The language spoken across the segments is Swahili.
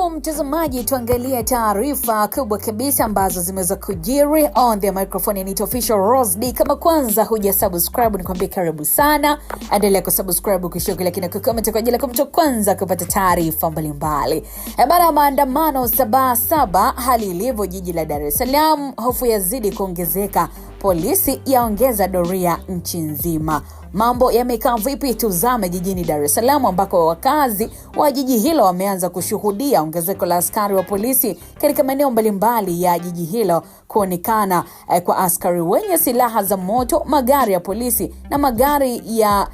Karibu mtazamaji, tuangalie taarifa kubwa kabisa ambazo zimeweza kujiri on the microphone. Ni official Rose D. Kama kwanza huja subscribe, nikwambie karibu sana. Endelea kusubscribe, kushika like na kucomment kwa ajili ya mtu kwanza kupata taarifa mbalimbali. Baada ya maandamano Sabasaba, hali ilivyo jiji la Dar es Salaam, hofu yazidi kuongezeka. Polisi yaongeza doria nchi nzima. Mambo yamekaa vipi? Tuzame jijini Dar es Salaam ambako wakazi wa jiji hilo wameanza kushuhudia ongezeko la askari wa polisi katika maeneo mbalimbali ya jiji hilo, kuonekana kwa askari wenye silaha za moto, magari ya polisi na magari ya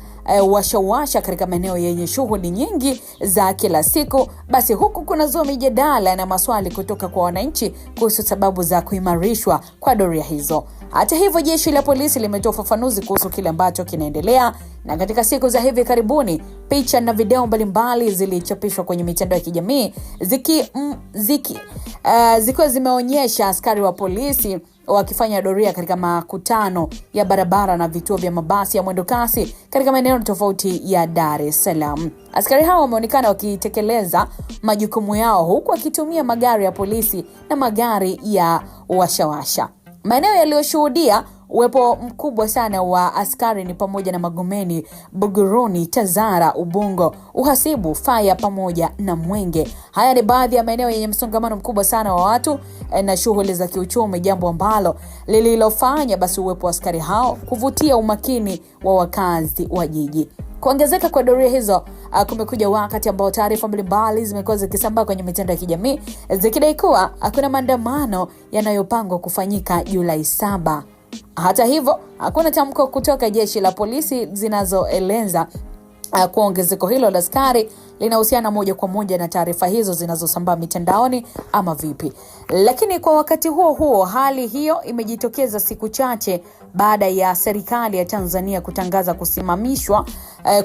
washawasha katika maeneo yenye shughuli nyingi za kila siku. Basi huku kuna zua mijadala na maswali kutoka kwa wananchi kuhusu sababu za kuimarishwa kwa doria hizo. Hata hivyo, jeshi la polisi limetoa ufafanuzi kuhusu kile ambacho kinaendelea, na katika siku za hivi karibuni picha na video mbalimbali zilichapishwa kwenye mitandao ya kijamii zikiwa zimeonyesha askari wa polisi wakifanya doria katika makutano ya barabara na vituo vya mabasi ya mwendo kasi katika maeneo tofauti ya Dar es Salaam. Askari hao wameonekana wakitekeleza majukumu yao huku wakitumia magari ya polisi na magari ya washawasha. Maeneo yaliyoshuhudia uwepo mkubwa sana wa askari ni pamoja na Magomeni, Buguruni, Tazara, Ubungo, Uhasibu, Faya pamoja na Mwenge. Haya ni baadhi ya maeneo yenye msongamano mkubwa sana wa watu na shughuli za kiuchumi, jambo ambalo lililofanya basi uwepo wa askari hao kuvutia umakini wa wakazi wa jiji. Kuongezeka kwa doria hizo kumekuja wakati ambao taarifa mbalimbali zimekuwa zikisambaa kwenye mitandao ya kijamii zikidai kuwa hakuna maandamano yanayopangwa kufanyika Julai 7. Hata hivyo, hakuna tamko kutoka jeshi la polisi zinazoeleza kwa ongezeko hilo la askari linahusiana moja kwa moja na taarifa hizo zinazosambaa mitandaoni ama vipi. Lakini kwa wakati huo hali hiyo imejitokeza siku chache baada ya serikali ya Tanzania kutangaza kusimamishwa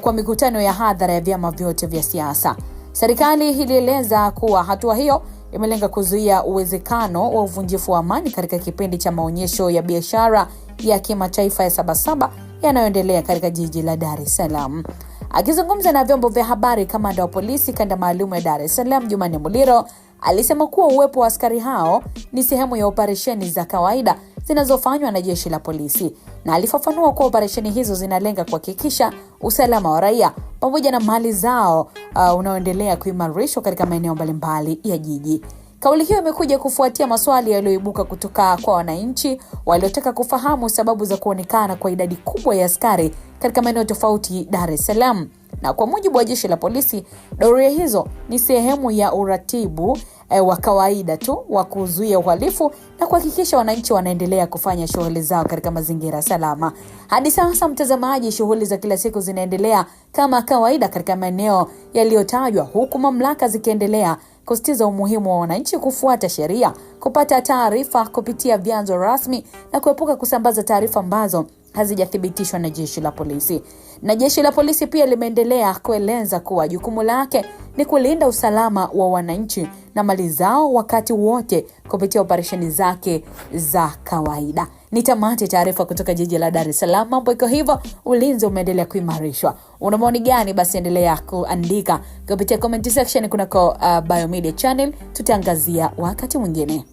kwa mikutano ya hadhara ya vyama vyote vya siasa. Serikali ilieleza kuwa hatua hiyo imelenga kuzuia uwezekano wa uvunjifu wa amani katika kipindi cha maonyesho ya biashara ya kimataifa ya Sabasaba yanayoendelea katika jiji la Dar es Salaam. Akizungumza na vyombo vya habari, kamanda wa polisi kanda maalum ya Dar es Salaam Jumanne Muliro alisema kuwa uwepo wa askari hao ni sehemu ya operesheni za kawaida zinazofanywa na jeshi la polisi, na alifafanua kuwa operesheni hizo zinalenga kuhakikisha usalama wa raia pamoja na mali zao unaoendelea kuimarishwa katika maeneo mbalimbali ya jiji. Kauli hiyo imekuja kufuatia maswali yaliyoibuka kutoka kwa wananchi waliotaka kufahamu sababu za kuonekana kwa idadi kubwa ya askari katika maeneo tofauti Dar es Salaam. Na kwa mujibu wa jeshi la polisi, doria hizo ni sehemu ya uratibu wa kawaida tu wa kuzuia uhalifu na kuhakikisha wananchi wanaendelea kufanya shughuli zao katika mazingira salama. Hadi sasa mtazamaji, shughuli za kila siku zinaendelea kama kawaida katika maeneo yaliyotajwa, huku mamlaka zikiendelea kusisitiza umuhimu wa wananchi kufuata sheria, kupata taarifa kupitia vyanzo rasmi na kuepuka kusambaza taarifa ambazo hazijathibitishwa na jeshi la polisi. Na jeshi la polisi pia limeendelea kueleza kuwa jukumu lake ni kulinda usalama wa wananchi na mali zao wakati wote kupitia operesheni zake za kawaida. Ni tamati taarifa kutoka jiji la Dar es Salaam. Mambo iko hivyo, ulinzi umeendelea kuimarishwa. Una maoni gani? Basi endelea kuandika kupitia comment section kunako Biomedia channel, tutaangazia wakati mwingine.